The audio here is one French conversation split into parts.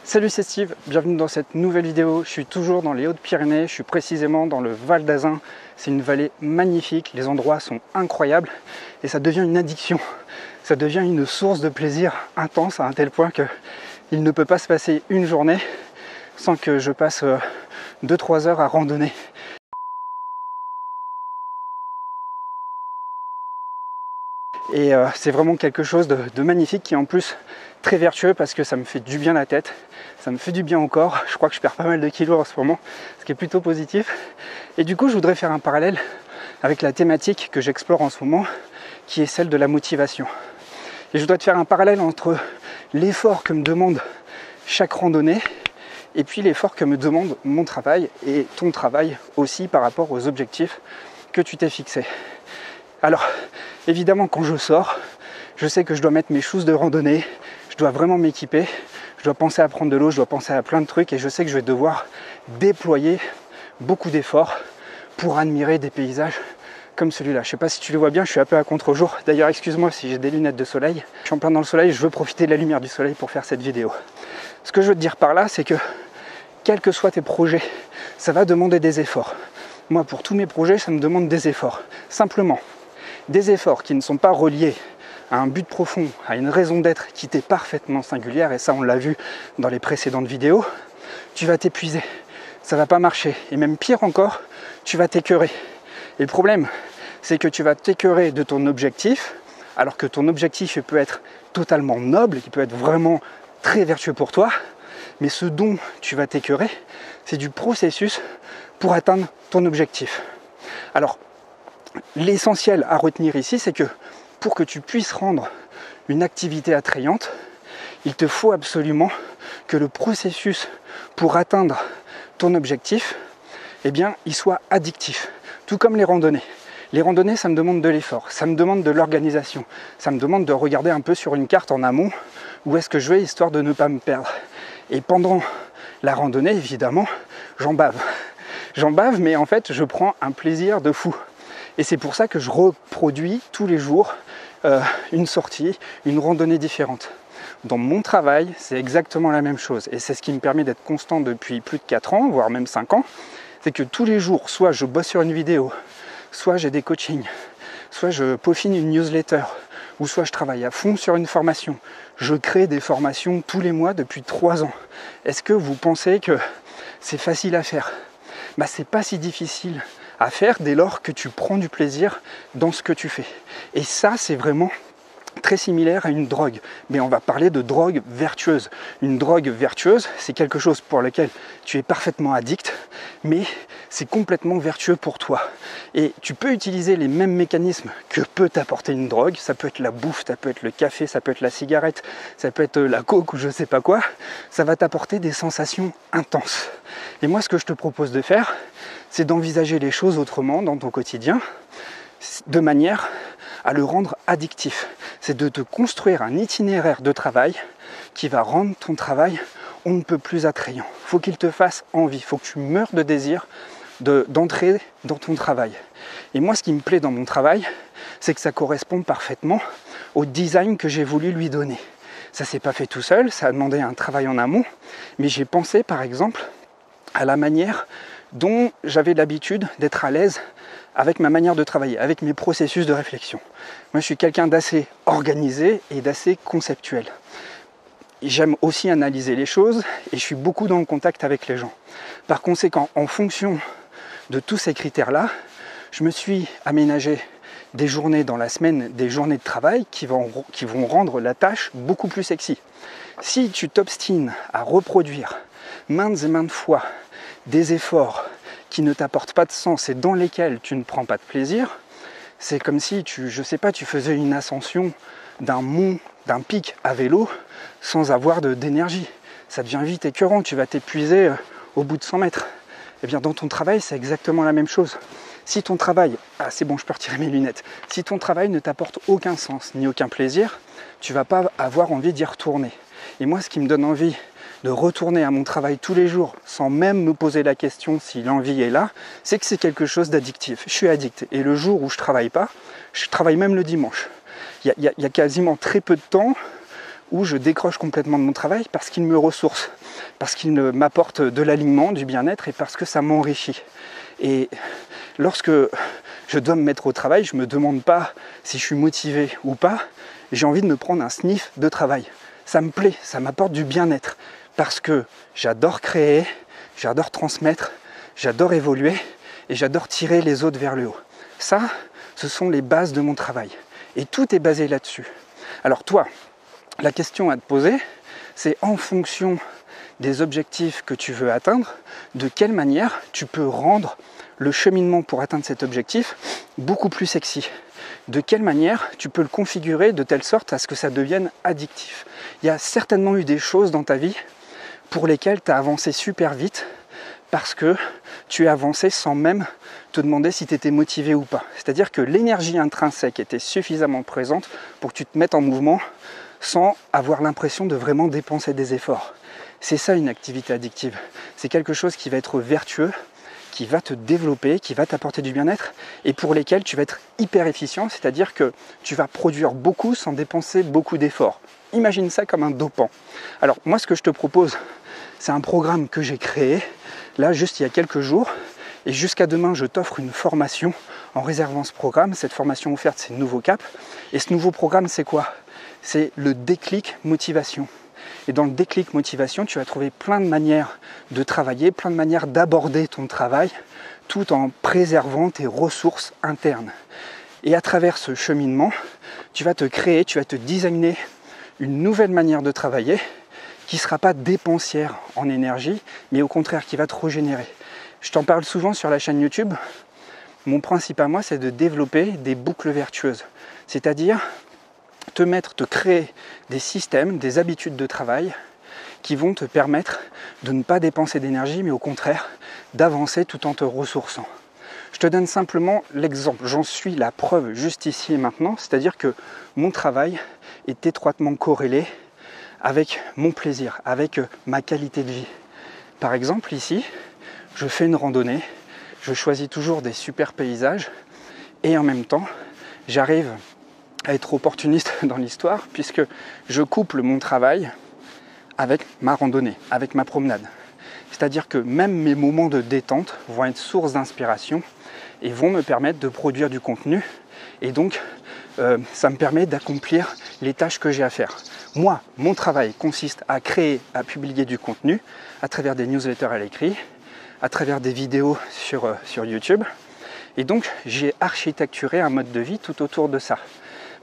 Salut, c'est Steve, bienvenue dans cette nouvelle vidéo. Je suis toujours dans les Hautes-Pyrénées, je suis précisément dans le Val d'Azun. C'est une vallée magnifique, les endroits sont incroyables et ça devient une addiction. Ça devient une source de plaisir intense à un tel point qu'il ne peut pas se passer une journée sans que je passe 2-3 heures à randonner. Et c'est vraiment quelque chose de magnifique qui est en plus très vertueux parce que ça me fait du bien à la tête, ça me fait du bien au corps. Je crois que je perds pas mal de kilos en ce moment, ce qui est plutôt positif. Et du coup, je voudrais faire un parallèle avec la thématique que j'explore en ce moment, qui est celle de la motivation. Et je voudrais te faire un parallèle entre l'effort que me demande chaque randonnée et puis l'effort que me demande mon travail et ton travail aussi par rapport aux objectifs que tu t'es fixés. Alors, évidemment, quand je sors, je sais que je dois mettre mes shoes de randonnée, je dois vraiment m'équiper, je dois penser à prendre de l'eau, je dois penser à plein de trucs et je sais que je vais devoir déployer beaucoup d'efforts pour admirer des paysages comme celui-là. Je ne sais pas si tu le vois bien, je suis un peu à contre-jour. D'ailleurs, excuse-moi si j'ai des lunettes de soleil. Je suis en plein dans le soleil, je veux profiter de la lumière du soleil pour faire cette vidéo. Ce que je veux te dire par là, c'est que quels que soient tes projets, ça va demander des efforts. Moi, pour tous mes projets, ça me demande des efforts. Simplement, des efforts qui ne sont pas reliés à un but profond, à une raison d'être qui t'est parfaitement singulière, et ça on l'a vu dans les précédentes vidéos, tu vas t'épuiser, ça va pas marcher, et même pire encore, tu vas t'écœurer. Et le problème, c'est que tu vas t'écœurer de ton objectif, alors que ton objectif peut être totalement noble, qui peut être vraiment très vertueux pour toi, mais ce dont tu vas t'écœurer, c'est du processus pour atteindre ton objectif. Alors, l'essentiel à retenir ici, c'est que pour que tu puisses rendre une activité attrayante, il te faut absolument que le processus pour atteindre ton objectif, eh bien, il soit addictif. Tout comme les randonnées. Les randonnées, ça me demande de l'effort, ça me demande de l'organisation, ça me demande de regarder un peu sur une carte en amont où est-ce que je vais, histoire de ne pas me perdre. Et pendant la randonnée, évidemment, j'en bave. J'en bave, mais en fait, je prends un plaisir de fou. Et c'est pour ça que je reproduis tous les jours une sortie, une randonnée différente. Dans mon travail, c'est exactement la même chose. Et c'est ce qui me permet d'être constant depuis plus de 4 ans, voire même 5 ans. C'est que tous les jours, soit je bosse sur une vidéo, soit j'ai des coachings, soit je peaufine une newsletter, ou soit je travaille à fond sur une formation. Je crée des formations tous les mois depuis 3 ans. Est-ce que vous pensez que c'est facile à faire ? C'est pas si difficile à faire dès lors que tu prends du plaisir dans ce que tu fais. Et ça, c'est vraiment très similaire à une drogue. Mais on va parler de drogue vertueuse. Une drogue vertueuse, c'est quelque chose pour lequel tu es parfaitement addict, mais c'est complètement vertueux pour toi. Et tu peux utiliser les mêmes mécanismes que peut t'apporter une drogue. Ça peut être la bouffe, ça peut être le café, ça peut être la cigarette, ça peut être la coke ou je sais pas quoi. Ça va t'apporter des sensations intenses. Et moi, ce que je te propose de faire, c'est d'envisager les choses autrement dans ton quotidien, de manière à le rendre addictif. C'est de te construire un itinéraire de travail qui va rendre ton travail on ne peut plus attrayant. Il faut qu'il te fasse envie, il faut que tu meurs de désir d'entrer dans ton travail. Et moi, ce qui me plaît dans mon travail, c'est que ça correspond parfaitement au design que j'ai voulu lui donner. Ça ne s'est pas fait tout seul, ça a demandé un travail en amont, mais j'ai pensé par exemple à la manière dont j'avais l'habitude d'être à l'aise avec ma manière de travailler, avec mes processus de réflexion. Moi, je suis quelqu'un d'assez organisé et d'assez conceptuel. J'aime aussi analyser les choses et je suis beaucoup dans le contact avec les gens. Par conséquent, en fonction de tous ces critères-là, je me suis aménagé des journées dans la semaine, des journées de travail qui vont rendre la tâche beaucoup plus sexy. Si tu t'obstines à reproduire maintes et maintes fois des efforts qui ne t'apportent pas de sens et dans lesquels tu ne prends pas de plaisir, c'est comme si tu faisais une ascension d'un mont, d'un pic à vélo sans avoir d'énergie. Ça devient vite écœurant, tu vas t'épuiser au bout de 100 mètres. Et bien dans ton travail, c'est exactement la même chose. Si ton travail, c'est bon, je peux retirer mes lunettes. Si ton travail ne t'apporte aucun sens ni aucun plaisir, tu vas pas avoir envie d'y retourner. Et moi, ce qui me donne envie de retourner à mon travail tous les jours sans même me poser la question si l'envie est là, c'est que c'est quelque chose d'addictif. Je suis addict. Et le jour où je travaille pas, je travaille même le dimanche. Il y a quasiment très peu de temps où je décroche complètement de mon travail parce qu'il me ressource, parce qu'il m'apporte de l'alignement, du bien-être et parce que ça m'enrichit. Et lorsque je dois me mettre au travail, je ne me demande pas si je suis motivé ou pas, j'ai envie de me prendre un sniff de travail. Ça me plaît, ça m'apporte du bien-être parce que j'adore créer, j'adore transmettre, j'adore évoluer et j'adore tirer les autres vers le haut. Ça, ce sont les bases de mon travail. Et tout est basé là-dessus. Alors toi, la question à te poser, c'est en fonction des objectifs que tu veux atteindre, de quelle manière tu peux rendre le cheminement pour atteindre cet objectif beaucoup plus sexy. De quelle manière tu peux le configurer de telle sorte à ce que ça devienne addictif. Il y a certainement eu des choses dans ta vie pour lesquelles tu as avancé super vite parce que tu as avancé sans même te demander si tu étais motivé ou pas. C'est-à-dire que l'énergie intrinsèque était suffisamment présente pour que tu te mettes en mouvement sans avoir l'impression de vraiment dépenser des efforts. C'est ça une activité addictive. C'est quelque chose qui va être vertueux, qui va te développer, qui va t'apporter du bien-être et pour lesquels tu vas être hyper efficient, c'est-à-dire que tu vas produire beaucoup sans dépenser beaucoup d'efforts. Imagine ça comme un dopant. Alors moi ce que je te propose, c'est un programme que j'ai créé, là juste il y a quelques jours, et jusqu'à demain je t'offre une formation en réservant ce programme. Cette formation offerte c'est Nouveau Cap, et ce nouveau programme c'est quoi? C'est le déclic motivation. Et dans le déclic motivation, tu vas trouver plein de manières de travailler, plein de manières d'aborder ton travail, tout en préservant tes ressources internes. Et à travers ce cheminement, tu vas te créer, tu vas te designer une nouvelle manière de travailler qui ne sera pas dépensière en énergie, mais au contraire qui va te régénérer. Je t'en parle souvent sur la chaîne YouTube. Mon principe à moi, c'est de développer des boucles vertueuses. C'est-à-dire te créer des systèmes, des habitudes de travail qui vont te permettre de ne pas dépenser d'énergie, mais au contraire d'avancer tout en te ressourçant. Je te donne simplement l'exemple, j'en suis la preuve juste ici et maintenant, c'est-à-dire que mon travail est étroitement corrélé avec mon plaisir, avec ma qualité de vie. Par exemple ici, je fais une randonnée, je choisis toujours des super paysages et en même temps, j'arrive à être opportuniste dans l'histoire puisque je couple mon travail avec ma randonnée, avec ma promenade. C'est-à-dire que même mes moments de détente vont être source d'inspiration et vont me permettre de produire du contenu et donc ça me permet d'accomplir les tâches que j'ai à faire. Moi, mon travail consiste à créer, à publier du contenu à travers des newsletters à l'écrit, à travers des vidéos sur YouTube et donc j'ai architecturé un mode de vie tout autour de ça.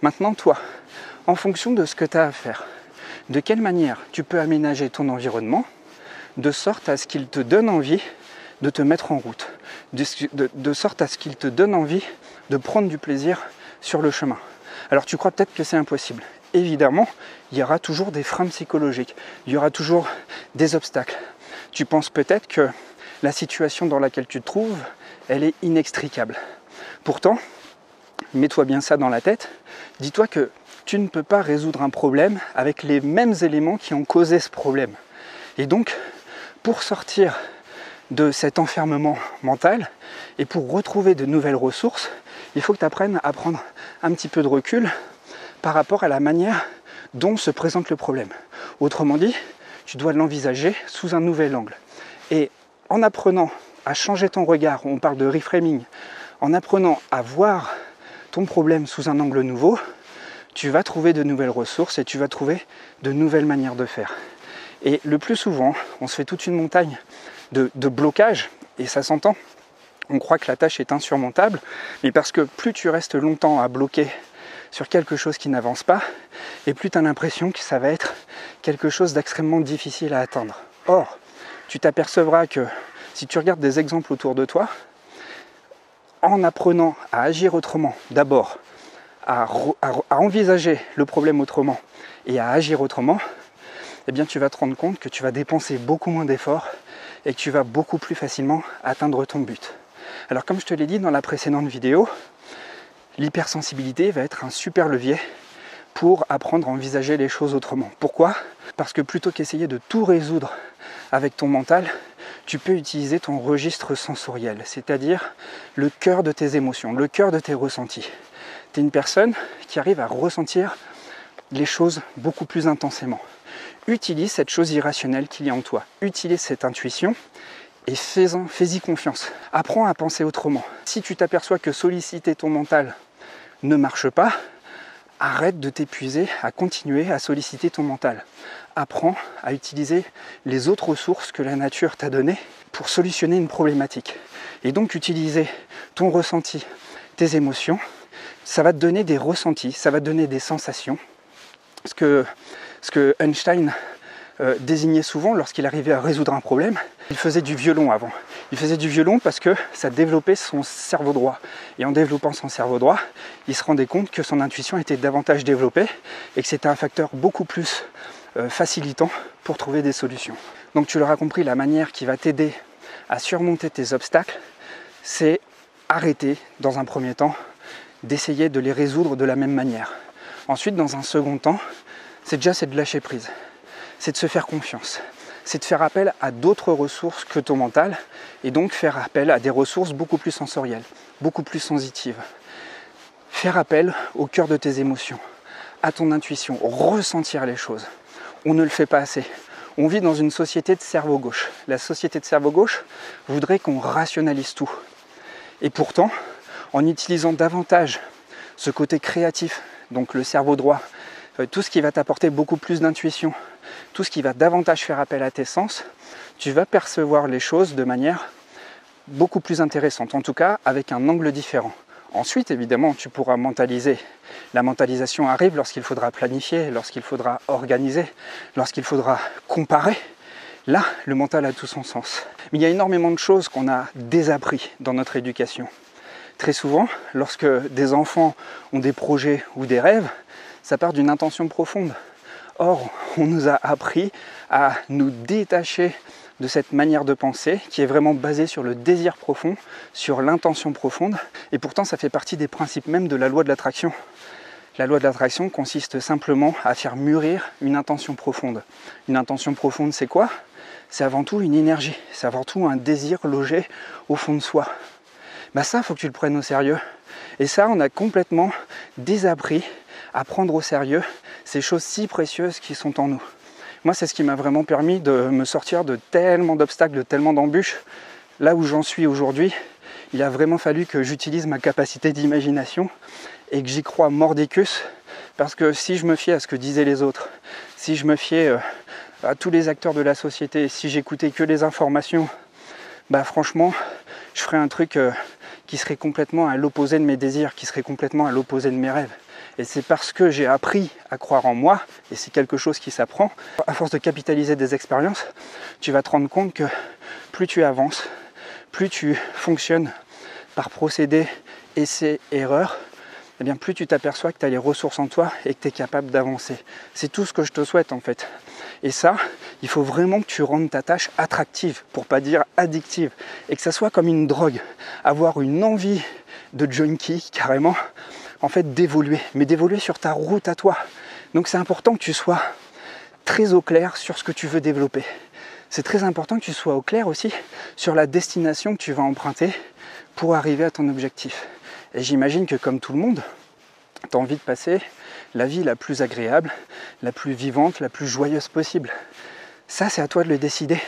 Maintenant, toi, en fonction de ce que tu as à faire, de quelle manière tu peux aménager ton environnement de sorte à ce qu'il te donne envie de te mettre en route, de sorte à ce qu'il te donne envie de prendre du plaisir sur le chemin. Alors tu crois peut-être que c'est impossible. Évidemment, il y aura toujours des freins psychologiques, il y aura toujours des obstacles. Tu penses peut-être que la situation dans laquelle tu te trouves, elle est inextricable. Pourtant, mets-toi bien ça dans la tête, dis-toi que tu ne peux pas résoudre un problème avec les mêmes éléments qui ont causé ce problème. Et donc, pour sortir de cet enfermement mental et pour retrouver de nouvelles ressources, il faut que tu apprennes à prendre un petit peu de recul par rapport à la manière dont se présente le problème. Autrement dit, tu dois l'envisager sous un nouvel angle. Et en apprenant à changer ton regard, on parle de reframing, en apprenant à voir ton problème sous un angle nouveau, tu vas trouver de nouvelles ressources et tu vas trouver de nouvelles manières de faire. Et le plus souvent, on se fait toute une montagne de blocages, et ça s'entend. On croit que la tâche est insurmontable, mais parce que plus tu restes longtemps à bloquer sur quelque chose qui n'avance pas, et plus tu as l'impression que ça va être quelque chose d'extrêmement difficile à atteindre. Or, tu t'apercevras que si tu regardes des exemples autour de toi, en apprenant à agir autrement, d'abord à envisager le problème autrement et à agir autrement, eh bien tu vas te rendre compte que tu vas dépenser beaucoup moins d'efforts et que tu vas beaucoup plus facilement atteindre ton but. Alors comme je te l'ai dit dans la précédente vidéo, l'hypersensibilité va être un super levier pour apprendre à envisager les choses autrement. Pourquoi ? Parce que plutôt qu'essayer de tout résoudre avec ton mental, tu peux utiliser ton registre sensoriel, c'est-à-dire le cœur de tes émotions, le cœur de tes ressentis. Tu es une personne qui arrive à ressentir les choses beaucoup plus intensément. Utilise cette chose irrationnelle qu'il y a en toi. Utilise cette intuition et fais-y confiance. Apprends à penser autrement. Si tu t'aperçois que solliciter ton mental ne marche pas, arrête de t'épuiser à continuer à solliciter ton mental. Apprends à utiliser les autres ressources que la nature t'a données pour solutionner une problématique. Et donc utiliser ton ressenti, tes émotions, ça va te donner des ressentis, ça va te donner des sensations. Ce que Einstein désignait souvent lorsqu'il arrivait à résoudre un problème, il faisait du violon avant. Il faisait du violon parce que ça développait son cerveau droit. Et en développant son cerveau droit, il se rendait compte que son intuition était davantage développée et que c'était un facteur beaucoup plus facilitant pour trouver des solutions. Donc tu l'auras compris, la manière qui va t'aider à surmonter tes obstacles, c'est arrêter dans un premier temps d'essayer de les résoudre de la même manière. Ensuite, dans un second temps, c'est de lâcher prise, c'est de se faire confiance, c'est de faire appel à d'autres ressources que ton mental et donc faire appel à des ressources beaucoup plus sensorielles, beaucoup plus sensitives. Faire appel au cœur de tes émotions, à ton intuition, ressentir les choses. On ne le fait pas assez. On vit dans une société de cerveau gauche. La société de cerveau gauche voudrait qu'on rationalise tout. Et pourtant, en utilisant davantage ce côté créatif, donc le cerveau droit, tout ce qui va t'apporter beaucoup plus d'intuition, tout ce qui va davantage faire appel à tes sens, tu vas percevoir les choses de manière beaucoup plus intéressante, en tout cas avec un angle différent. Ensuite, évidemment, tu pourras mentaliser. La mentalisation arrive lorsqu'il faudra planifier, lorsqu'il faudra organiser, lorsqu'il faudra comparer. Là, le mental a tout son sens. Mais il y a énormément de choses qu'on a désappris dans notre éducation. Très souvent, lorsque des enfants ont des projets ou des rêves, ça part d'une intention profonde. Or, on nous a appris à nous détacher de cette manière de penser qui est vraiment basée sur le désir profond, sur l'intention profonde. Et pourtant, ça fait partie des principes même de la loi de l'attraction. La loi de l'attraction consiste simplement à faire mûrir une intention profonde. Une intention profonde, c'est quoi? C'est avant tout une énergie, c'est avant tout un désir logé au fond de soi. Ça, il faut que tu le prennes au sérieux. Et ça, on a complètement désappris à prendre au sérieux ces choses si précieuses qui sont en nous. Moi, c'est ce qui m'a vraiment permis de me sortir de tellement d'obstacles, de tellement d'embûches. Là où j'en suis aujourd'hui, il a vraiment fallu que j'utilise ma capacité d'imagination et que j'y crois mordicus, parce que si je me fiais à ce que disaient les autres, si je me fiais à tous les acteurs de la société, si j'écoutais que les informations, franchement, je ferais un truc qui serait complètement à l'opposé de mes désirs, qui serait complètement à l'opposé de mes rêves. Et c'est parce que j'ai appris à croire en moi, et c'est quelque chose qui s'apprend, à force de capitaliser des expériences, tu vas te rendre compte que plus tu avances, plus tu fonctionnes par procédé, essai, erreur, eh bien plus tu t'aperçois que tu as les ressources en toi et que tu es capable d'avancer. C'est tout ce que je te souhaite en fait. Et ça, il faut vraiment que tu rendes ta tâche attractive, pour pas dire addictive, et que ça soit comme une drogue, avoir une envie de junkie carrément, en fait d'évoluer, mais d'évoluer sur ta route à toi. Donc c'est important que tu sois très au clair sur ce que tu veux développer. C'est très important que tu sois au clair aussi sur la destination que tu vas emprunter pour arriver à ton objectif. Et j'imagine que comme tout le monde, tu as envie de passer la vie la plus agréable, la plus vivante, la plus joyeuse possible. Ça, c'est à toi de le décider.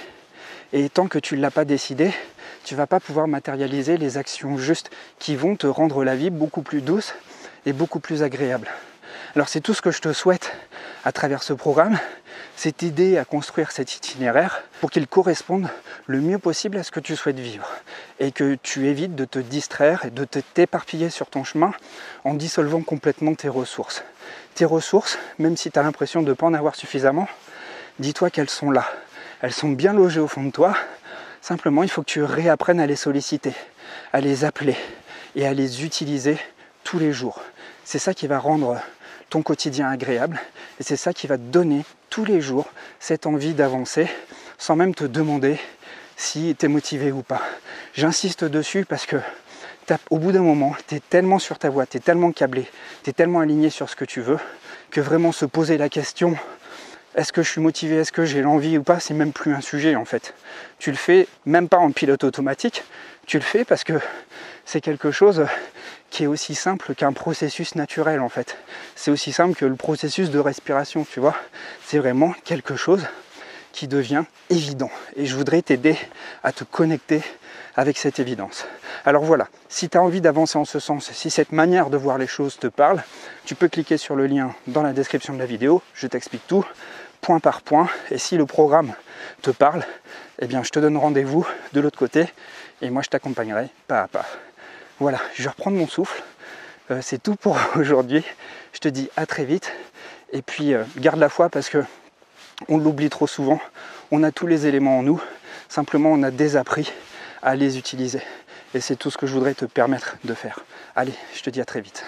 Et tant que tu ne l'as pas décidé, tu ne vas pas pouvoir matérialiser les actions justes qui vont te rendre la vie beaucoup plus douce et beaucoup plus agréable. Alors c'est tout ce que je te souhaite à travers ce programme, c'est t'aider à construire cet itinéraire pour qu'il corresponde le mieux possible à ce que tu souhaites vivre et que tu évites de te distraire et de t'éparpiller sur ton chemin en dissolvant complètement tes ressources. Tes ressources, même si tu as l'impression de ne pas en avoir suffisamment, dis-toi qu'elles sont là. Elles sont bien logées au fond de toi. Simplement, il faut que tu réapprennes à les solliciter, à les appeler et à les utiliser tous les jours. C'est ça qui va rendre ton quotidien agréable et c'est ça qui va te donner tous les jours cette envie d'avancer sans même te demander si tu es motivé ou pas. J'insiste dessus parce que au bout d'un moment, tu es tellement sur ta voie, tu es tellement câblé, tu es tellement aligné sur ce que tu veux que vraiment se poser la question est-ce que je suis motivé, est-ce que j'ai l'envie ou pas, c'est même plus un sujet en fait. Tu le fais même pas en pilote automatique, tu le fais parce que c'est quelque chose qui est aussi simple qu'un processus naturel en fait. C'est aussi simple que le processus de respiration, tu vois. C'est vraiment quelque chose qui devient évident. Et je voudrais t'aider à te connecter avec cette évidence. Alors voilà, si tu as envie d'avancer en ce sens, si cette manière de voir les choses te parle, tu peux cliquer sur le lien dans la description de la vidéo, je t'explique tout, point par point, et si le programme te parle, eh bien je te donne rendez-vous de l'autre côté, et moi je t'accompagnerai pas à pas. Voilà, je vais reprendre mon souffle, c'est tout pour aujourd'hui, je te dis à très vite, et puis garde la foi parce que on l'oublie trop souvent, on a tous les éléments en nous, simplement on a désappris à les utiliser. Et c'est tout ce que je voudrais te permettre de faire. Allez, je te dis à très vite.